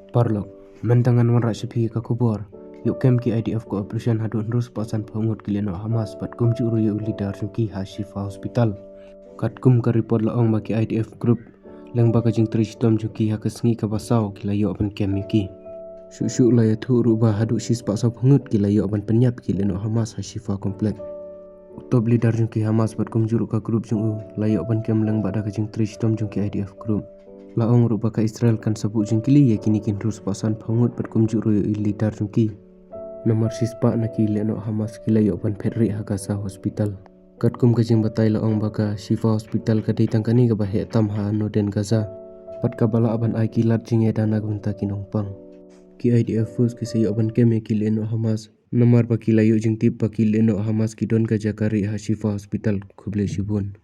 Parlok, mentangan wan rakshipi ka kubor. Yuk kem ki IDF cooperation hadun rus pasan pengut kileno Hamas pat kum juru yu leader ki Hashifa Hospital. Kat kum ka report laong baki IDF group leng baka jing tristom juki hakasngi ka basau kila yo ban kem yuki. Syuk la ya thu ruba hadu sis paksa pengut kila yo ban penyap kileno Hamas Hashifa komplek. Top leader juki Hamas pat kum juru ka group jung la yo ban kem leng bada ka jing tristom juki IDF group. Laong rupa ka Israel kan sabuk jengkili ya kini kin rus pasan pengut pat kum juru yo leader jungki. Nomor sispa na ki leno Hamas kila yo ban petri hakasa hospital. Kat kum ka jing batai laong baka Shifa Hospital ka ditang kani ka bahe tam ha no den Gaza. Pat ka bala aban ai kilat jing ya dana gunta kinongpang. Ki IDF force ki sayo aban keme ki leno Hamas. Nomor ba kila yo jing tip ba ki leno Hamas ki don ka jakari ha Shifa Hospital kuble shibun.